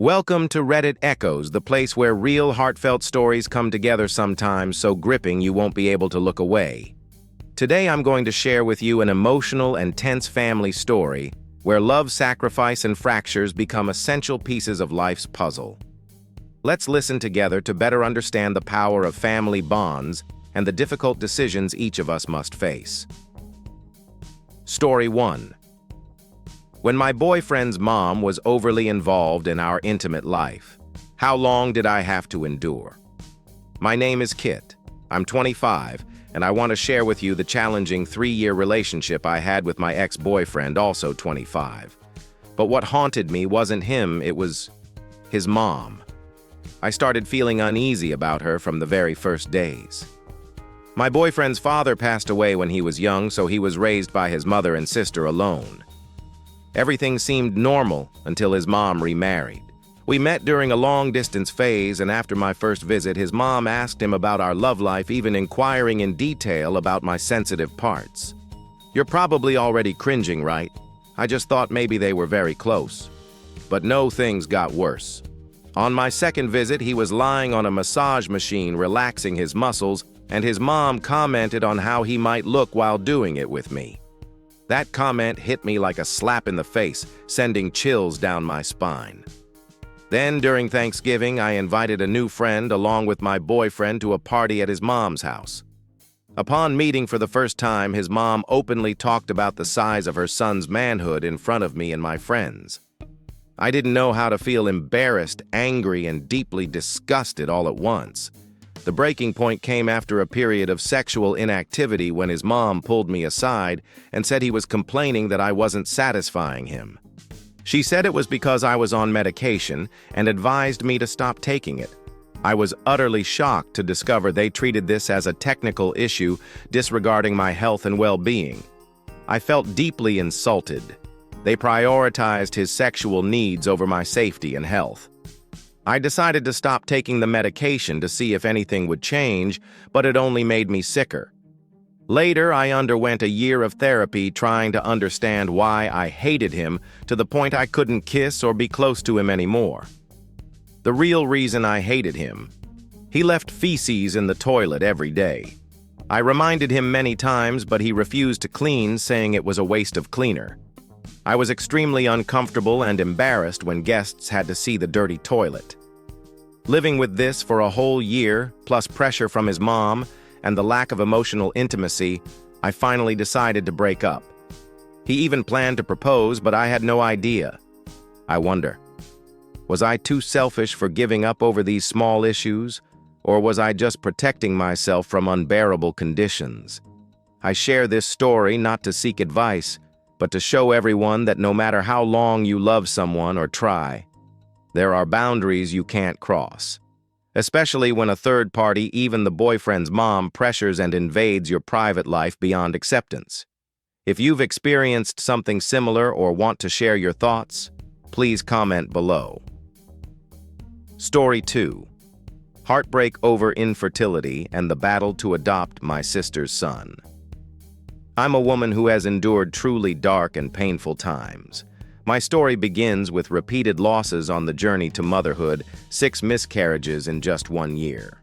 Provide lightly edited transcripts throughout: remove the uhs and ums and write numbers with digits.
Welcome to Reddit Echoes, the place where real heartfelt stories come together sometimes so gripping you won't be able to look away. Today I'm going to share with you an emotional and tense family story where love, sacrifice, and fractures become essential pieces of life's puzzle. Let's listen together to better understand the power of family bonds and the difficult decisions each of us must face. Story 1. When my boyfriend's mom was overly involved in our intimate life, how long did I have to endure? My name is Kit. I'm 25, and I want to share with you the challenging 3-year relationship I had with my ex-boyfriend, also 25. But what haunted me wasn't him, it was his mom. I started feeling uneasy about her from the very first days. My boyfriend's father passed away when he was young, so he was raised by his mother and sister alone. Everything seemed normal until his mom remarried. We met during a long-distance phase, and after my first visit, his mom asked him about our love life, even inquiring in detail about my sensitive parts. You're probably already cringing, right? I just thought maybe they were very close. But no, things got worse. On my second visit, he was lying on a massage machine, relaxing his muscles, and his mom commented on how he might look while doing it with me. That comment hit me like a slap in the face, sending chills down my spine. Then, during Thanksgiving, I invited a new friend along with my boyfriend to a party at his mom's house. Upon meeting for the first time, his mom openly talked about the size of her son's manhood in front of me and my friends. I didn't know how to feel embarrassed, angry, and deeply disgusted all at once. The breaking point came after a period of sexual inactivity when his mom pulled me aside and said he was complaining that I wasn't satisfying him. She said it was because I was on medication and advised me to stop taking it. I was utterly shocked to discover they treated this as a technical issue, disregarding my health and well-being. I felt deeply insulted. They prioritized his sexual needs over my safety and health. I decided to stop taking the medication to see if anything would change, but it only made me sicker. Later, I underwent a year of therapy trying to understand why I hated him to the point I couldn't kiss or be close to him anymore. The real reason I hated him: he left feces in the toilet every day. I reminded him many times, but he refused to clean, saying it was a waste of cleaner. I was extremely uncomfortable and embarrassed when guests had to see the dirty toilet. Living with this for a whole year, plus pressure from his mom and the lack of emotional intimacy, I finally decided to break up. He even planned to propose, but I had no idea. I wonder, was I too selfish for giving up over these small issues, or was I just protecting myself from unbearable conditions? I share this story not to seek advice, but to show everyone that no matter how long you love someone or try, there are boundaries you can't cross. Especially when a third party, even the boyfriend's mom, pressures and invades your private life beyond acceptance. If you've experienced something similar or want to share your thoughts, please comment below. Story 2. Heartbreak over infertility and the battle to adopt my sister's son. I'm a woman who has endured truly dark and painful times. My story begins with repeated losses on the journey to motherhood, 6 miscarriages in just 1 year.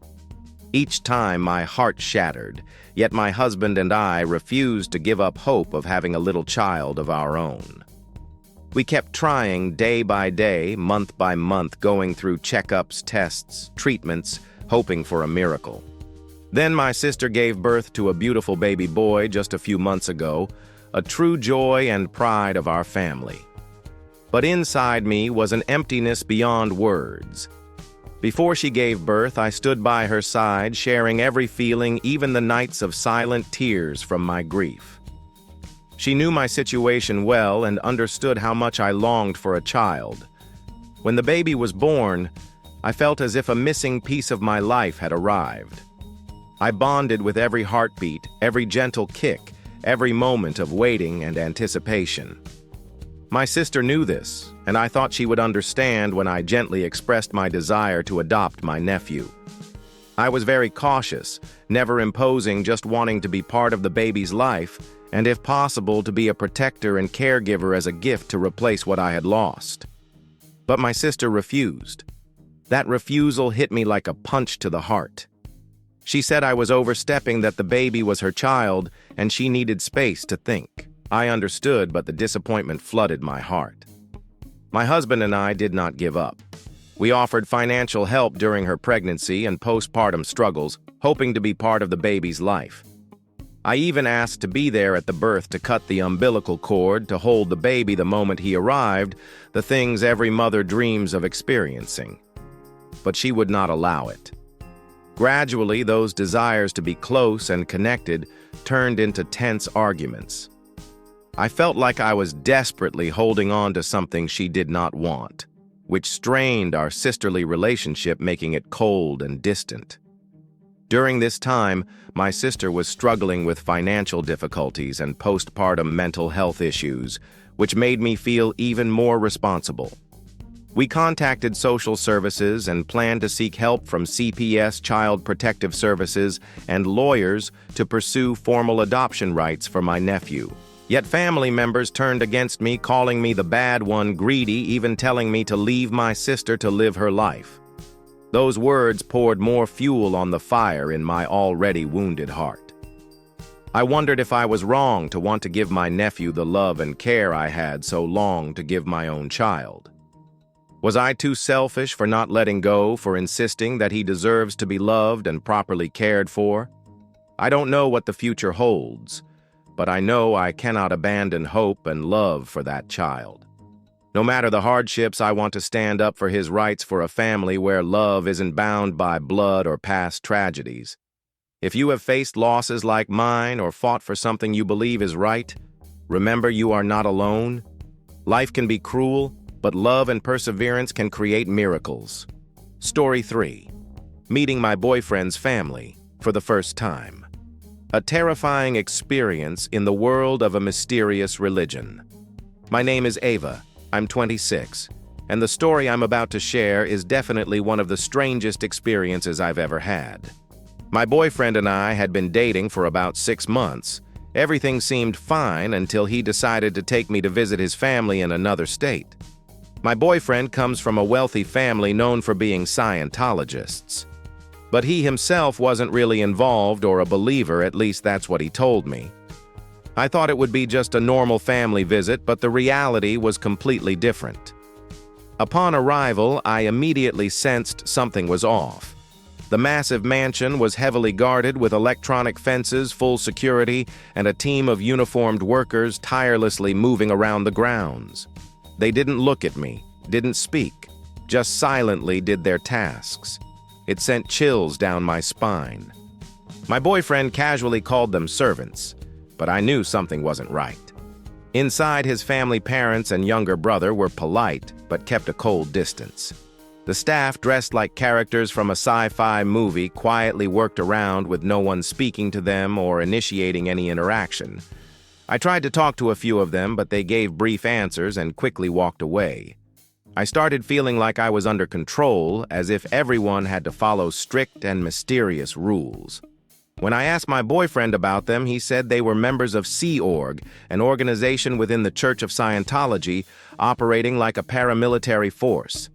Each time my heart shattered, yet my husband and I refused to give up hope of having a little child of our own. We kept trying day by day, month by month, going through checkups, tests, treatments, hoping for a miracle. Then my sister gave birth to a beautiful baby boy just a few months ago, a true joy and pride of our family. But inside me was an emptiness beyond words. Before she gave birth, I stood by her side, sharing every feeling, even the nights of silent tears from my grief. She knew my situation well and understood how much I longed for a child. When the baby was born, I felt as if a missing piece of my life had arrived. I bonded with every heartbeat, every gentle kick, every moment of waiting and anticipation. My sister knew this, and I thought she would understand when I gently expressed my desire to adopt my nephew. I was very cautious, never imposing, just wanting to be part of the baby's life, and if possible, to be a protector and caregiver as a gift to replace what I had lost. But my sister refused. That refusal hit me like a punch to the heart. She said I was overstepping, that the baby was her child, and she needed space to think. I understood, but the disappointment flooded my heart. My husband and I did not give up. We offered financial help during her pregnancy and postpartum struggles, hoping to be part of the baby's life. I even asked to be there at the birth to cut the umbilical cord, to hold the baby the moment he arrived, the things every mother dreams of experiencing. But she would not allow it. Gradually, those desires to be close and connected turned into tense arguments. I felt like I was desperately holding on to something she did not want, which strained our sisterly relationship, making it cold and distant. During this time, my sister was struggling with financial difficulties and postpartum mental health issues, which made me feel even more responsible. We contacted social services and planned to seek help from CPS, Child Protective Services, and lawyers to pursue formal adoption rights for my nephew. Yet family members turned against me, calling me the bad one, greedy, even telling me to leave my sister to live her life. Those words poured more fuel on the fire in my already wounded heart. I wondered if I was wrong to want to give my nephew the love and care I had so long to give my own child. Was I too selfish for not letting go, for insisting that he deserves to be loved and properly cared for? I don't know what the future holds, but I know I cannot abandon hope and love for that child. No matter the hardships, I want to stand up for his rights, for a family where love isn't bound by blood or past tragedies. If you have faced losses like mine or fought for something you believe is right, remember you are not alone. Life can be cruel, but love and perseverance can create miracles. Story 3. Meeting my boyfriend's family for the first time. A terrifying experience in the world of a mysterious religion. My name is Ava. I'm 26, and the story I'm about to share is definitely one of the strangest experiences I've ever had. My boyfriend and I had been dating for about 6 months. Everything seemed fine until he decided to take me to visit his family in another state. My boyfriend comes from a wealthy family known for being Scientologists. But he himself wasn't really involved or a believer, at least that's what he told me. I thought it would be just a normal family visit, but the reality was completely different. Upon arrival, I immediately sensed something was off. The massive mansion was heavily guarded with electronic fences, full security, and a team of uniformed workers tirelessly moving around the grounds. They didn't look at me, didn't speak, just silently did their tasks. It sent chills down my spine. My boyfriend casually called them servants, but I knew something wasn't right. Inside, his family, parents, and younger brother were polite, but kept a cold distance. The staff, dressed like characters from a sci-fi movie, quietly worked around with no one speaking to them or initiating any interaction. I tried to talk to a few of them, but they gave brief answers and quickly walked away. I started feeling like I was under control, as if everyone had to follow strict and mysterious rules. When I asked my boyfriend about them, he said they were members of Sea Org, an organization within the Church of Scientology, operating like a paramilitary force.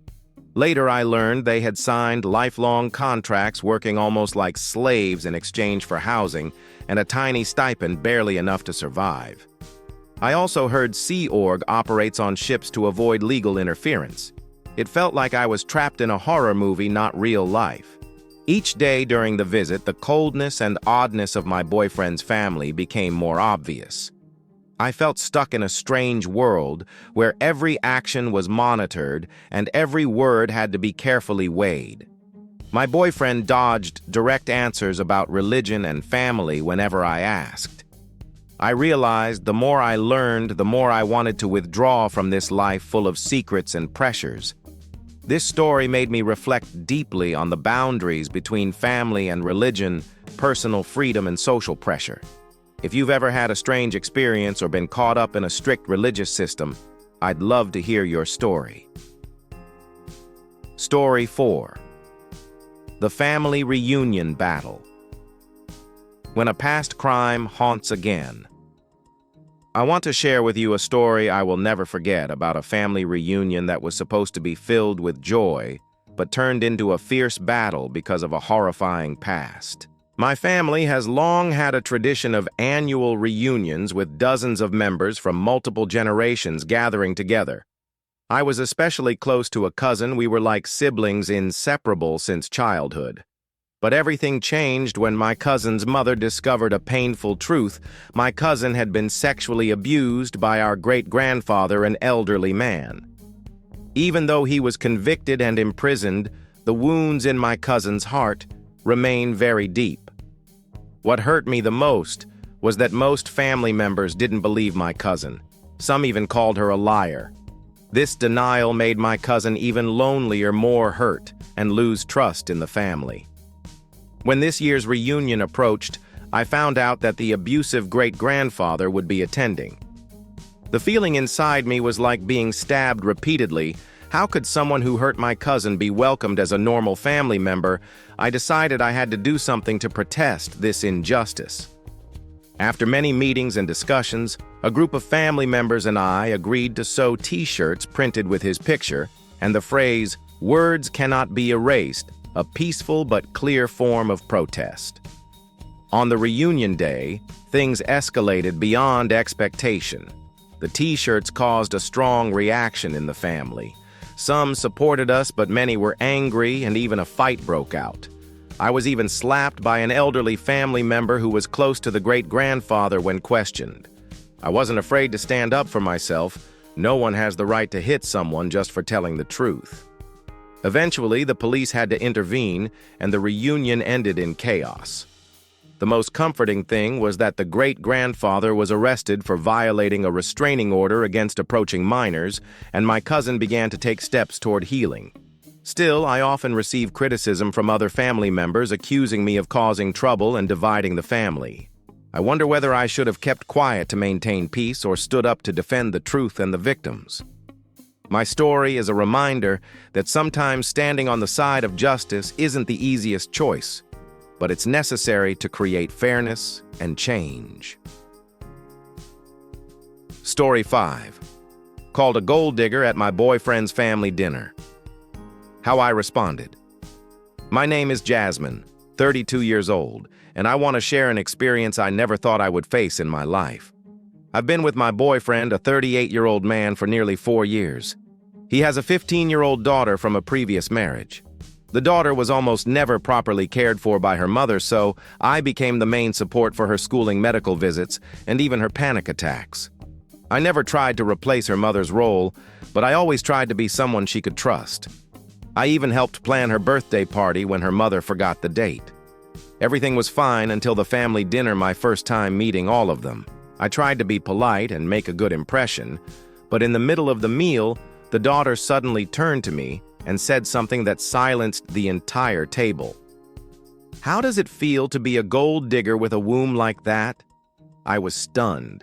Later, I learned they had signed lifelong contracts, working almost like slaves in exchange for housing and a tiny stipend, barely enough to survive. I also heard Sea Org operates on ships to avoid legal interference. It felt like I was trapped in a horror movie, not real life. Each day during the visit, the coldness and oddness of my boyfriend's family became more obvious. I felt stuck in a strange world where every action was monitored and every word had to be carefully weighed. My boyfriend dodged direct answers about religion and family whenever I asked. I realized the more I learned, the more I wanted to withdraw from this life full of secrets and pressures. This story made me reflect deeply on the boundaries between family and religion, personal freedom and social pressure. If you've ever had a strange experience or been caught up in a strict religious system, I'd love to hear your story. Story 4. The Family Reunion Battle. When a past crime haunts again. I want to share with you a story I will never forget about a family reunion that was supposed to be filled with joy, but turned into a fierce battle because of a horrifying past. My family has long had a tradition of annual reunions with dozens of members from multiple generations gathering together. I was especially close to a cousin. We were like siblings, inseparable since childhood. But everything changed when my cousin's mother discovered a painful truth. My cousin had been sexually abused by our great-grandfather, an elderly man. Even though he was convicted and imprisoned, the wounds in my cousin's heart remain very deep. What hurt me the most was that most family members didn't believe my cousin. Some even called her a liar. This denial made my cousin even lonelier, more hurt, and lose trust in the family. When this year's reunion approached, I found out that the abusive great-grandfather would be attending. The feeling inside me was like being stabbed repeatedly. How could someone who hurt my cousin be welcomed as a normal family member? I decided I had to do something to protest this injustice. After many meetings and discussions, a group of family members and I agreed to sew T-shirts printed with his picture and the phrase, "Words cannot be erased," a peaceful but clear form of protest. On the reunion day, things escalated beyond expectation. The T-shirts caused a strong reaction in the family. Some supported us, but many were angry, and even a fight broke out. I was even slapped by an elderly family member who was close to the great-grandfather when questioned. I wasn't afraid to stand up for myself. No one has the right to hit someone just for telling the truth. Eventually, the police had to intervene, and the reunion ended in chaos. The most comforting thing was that the great-grandfather was arrested for violating a restraining order against approaching minors, and my cousin began to take steps toward healing. Still, I often receive criticism from other family members accusing me of causing trouble and dividing the family. I wonder whether I should have kept quiet to maintain peace or stood up to defend the truth and the victims. My story is a reminder that sometimes standing on the side of justice isn't the easiest choice, but it's necessary to create fairness and change. Story 5. Called a gold digger at my boyfriend's family dinner. How I responded. My name is Jasmine, 32 years old, and I want to share an experience I never thought I would face in my life. I've been with my boyfriend, a 38-year-old man, for nearly 4 years. He has a 15-year-old daughter from a previous marriage. The daughter was almost never properly cared for by her mother, so I became the main support for her schooling, medical visits, and even her panic attacks. I never tried to replace her mother's role, but I always tried to be someone she could trust. I even helped plan her birthday party when her mother forgot the date. Everything was fine until the family dinner, my first time meeting all of them. I tried to be polite and make a good impression, but in the middle of the meal, the daughter suddenly turned to me and said something that silenced the entire table. How does it feel to be a gold digger with a womb like that? I was stunned.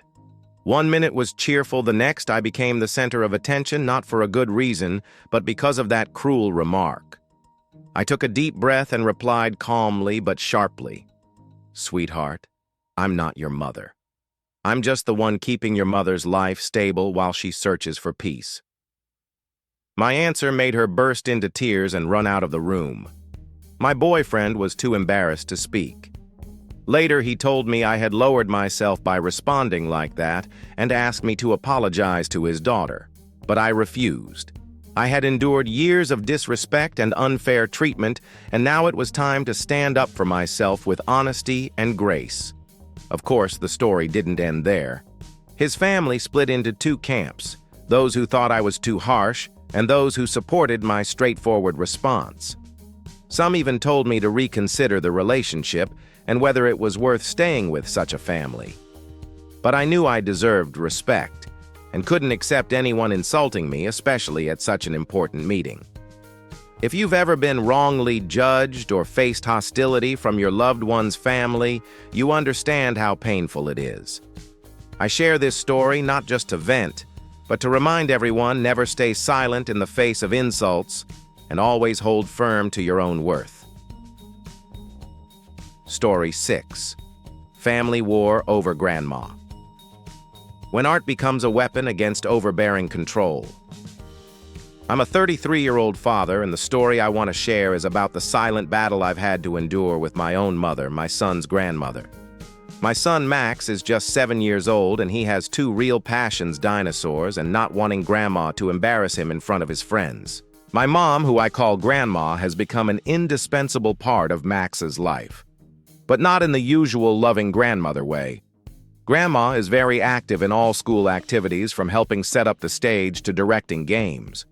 1 minute was cheerful, the next I became the center of attention, not for a good reason, but because of that cruel remark. I took a deep breath and replied calmly but sharply, "Sweetheart, I'm not your mother. I'm just the one keeping your mother's life stable while she searches for peace." My answer made her burst into tears and run out of the room. My boyfriend was too embarrassed to speak. Later, he told me I had lowered myself by responding like that and asked me to apologize to his daughter, but I refused. I had endured years of disrespect and unfair treatment, and now it was time to stand up for myself with honesty and grace. Of course, the story didn't end there. His family split into 2 camps, those who thought I was too harsh and those who supported my straightforward response. Some even told me to reconsider the relationship and whether it was worth staying with such a family. But I knew I deserved respect and couldn't accept anyone insulting me, especially at such an important meeting. If you've ever been wrongly judged or faced hostility from your loved one's family, you understand how painful it is. I share this story not just to vent, but to remind everyone, never stay silent in the face of insults and always hold firm to your own worth. Story 6. Family War Over Grandma. when art becomes a weapon against overbearing control. I'm a 33-year-old father, and the story I want to share is about the silent battle I've had to endure with my own mother, my son's grandmother. My son Max is just 7 years old, and he has two real passions: dinosaurs and not wanting grandma to embarrass him in front of his friends. My mom, who I call Grandma, has become an indispensable part of Max's life. But not in the usual loving grandmother way. Grandma is very active in all school activities, from helping set up the stage to directing games.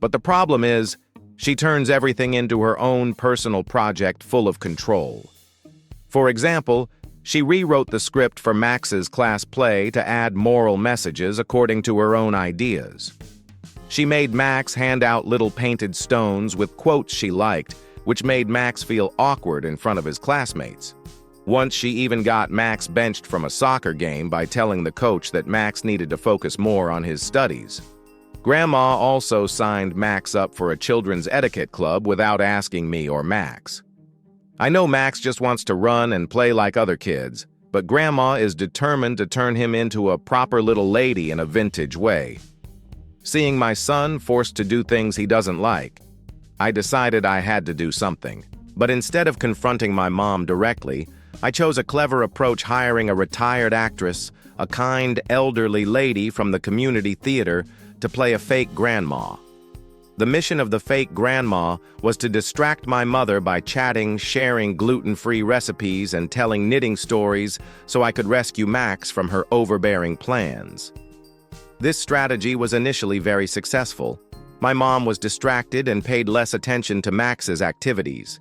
But the problem is, she turns everything into her own personal project full of control. For example, she rewrote the script for Max's class play to add moral messages according to her own ideas. She made Max hand out little painted stones with quotes she liked, which made Max feel awkward in front of his classmates. Once she even got Max benched from a soccer game by telling the coach that Max needed to focus more on his studies. Grandma also signed Max up for a children's etiquette club without asking me or Max. I know Max just wants to run and play like other kids, but Grandma is determined to turn him into a proper little lady in a vintage way. Seeing my son forced to do things he doesn't like, I decided I had to do something. But instead of confronting my mom directly, I chose a clever approach, hiring a retired actress, a kind, elderly lady from the community theater, to play a fake grandma. The mission of the fake grandma was to distract my mother by chatting, sharing gluten-free recipes, and telling knitting stories so I could rescue Max from her overbearing plans. This strategy was initially very successful. My mom was distracted and paid less attention to Max's activities.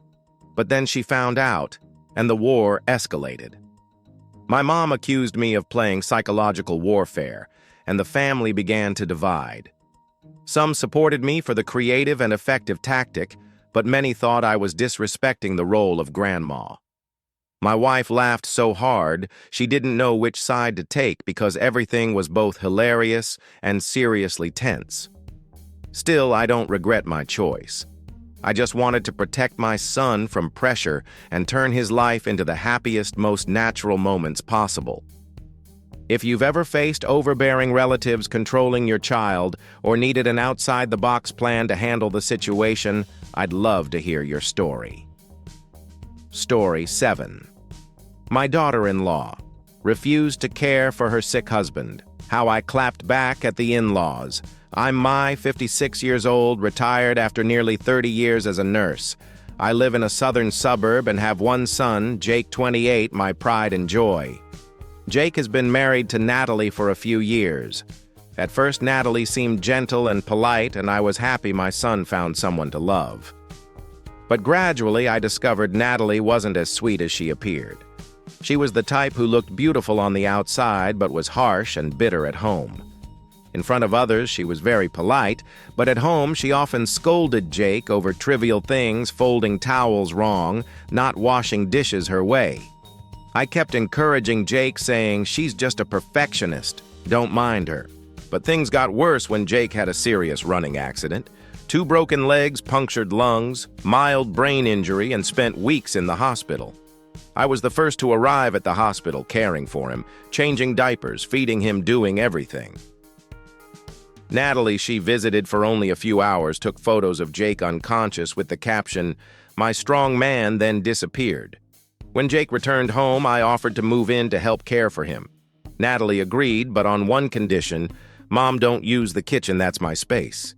But then she found out, and the war escalated. My mom accused me of playing psychological warfare, and the family began to divide. Some supported me for the creative and effective tactic, but many thought I was disrespecting the role of grandma. My wife laughed so hard she didn't know which side to take because everything was both hilarious and seriously tense. Still, I don't regret my choice. I just wanted to protect my son from pressure and turn his life into the happiest, most natural moments possible. If you've ever faced overbearing relatives controlling your child or needed an outside-the-box plan to handle the situation, I'd love to hear your story. Story 7. My daughter-in-law refused to care for her sick husband. How I clapped back at the in-laws. I'm Mai, 56 years old, retired after nearly 30 years as a nurse. I live in a southern suburb and have one son, Jake, 28, my pride and joy. Jake has been married to Natalie for a few years. At first, Natalie seemed gentle and polite, and I was happy my son found someone to love. But gradually, I discovered Natalie wasn't as sweet as she appeared. She was the type who looked beautiful on the outside but was harsh and bitter at home. In front of others, she was very polite, but at home she often scolded Jake over trivial things, folding towels wrong, not washing dishes her way. I kept encouraging Jake, saying she's just a perfectionist, don't mind her. But things got worse when Jake had a serious running accident. 2 broken legs, punctured lungs, mild brain injury, and spent weeks in the hospital. I was the first to arrive at the hospital, caring for him, changing diapers, feeding him, doing everything. Natalie, she visited for only a few hours, took photos of Jake unconscious with the caption, "My strong man then disappeared." When Jake returned home, I offered to move in to help care for him. Natalie agreed, but on one condition: Mom, don't use the kitchen, that's my space.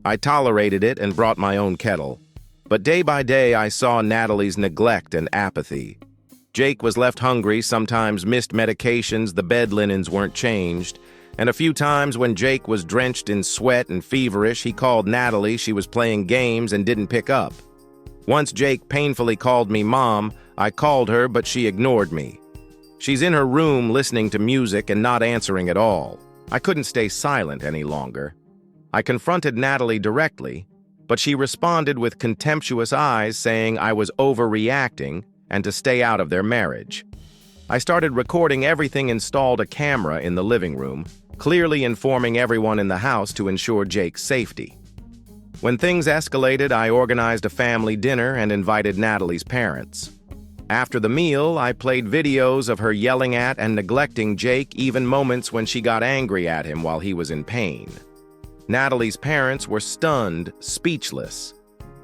I tolerated it and brought my own kettle. But day by day, I saw Natalie's neglect and apathy. Jake was left hungry, sometimes missed medications, the bed linens weren't changed, and a few times when Jake was drenched in sweat and feverish, he called Natalie. She was playing games and didn't pick up. Once Jake painfully called me Mom. I called her, but she ignored me. She's in her room listening to music and not answering at all. I couldn't stay silent any longer. I confronted Natalie directly, but she responded with contemptuous eyes, saying I was overreacting and to stay out of their marriage. I started recording everything, installed a camera in the living room, clearly informing everyone in the house to ensure Jake's safety. When things escalated, I organized a family dinner and invited Natalie's parents. After the meal, I played videos of her yelling at and neglecting Jake, even moments when she got angry at him while he was in pain. Natalie's parents were stunned, speechless.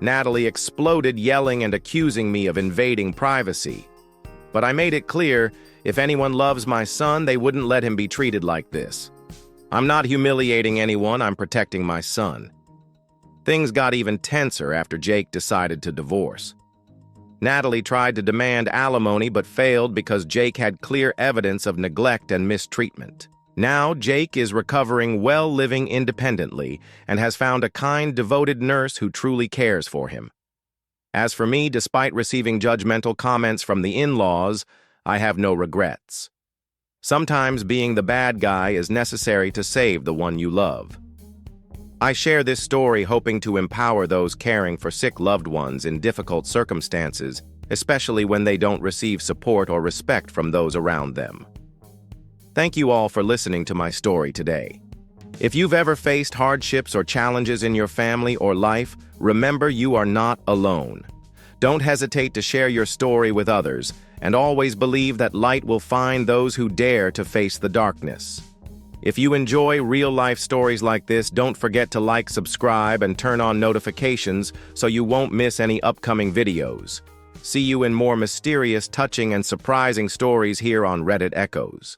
Natalie exploded, yelling and accusing me of invading privacy. But I made it clear, if anyone loves my son, they wouldn't let him be treated like this. I'm not humiliating anyone, I'm protecting my son. Things got even tenser after Jake decided to divorce. Natalie tried to demand alimony but failed because Jake had clear evidence of neglect and mistreatment. Now, Jake is recovering well, living independently, and has found a kind, devoted nurse who truly cares for him. As for me, despite receiving judgmental comments from the in-laws, I have no regrets. Sometimes being the bad guy is necessary to save the one you love. I share this story hoping to empower those caring for sick loved ones in difficult circumstances, especially when they don't receive support or respect from those around them. Thank you all for listening to my story today. If you've ever faced hardships or challenges in your family or life, remember you are not alone. Don't hesitate to share your story with others, and always believe that light will find those who dare to face the darkness. If you enjoy real-life stories like this, don't forget to like, subscribe, and turn on notifications so you won't miss any upcoming videos. See you in more mysterious, touching, and surprising stories here on Reddit Echoes.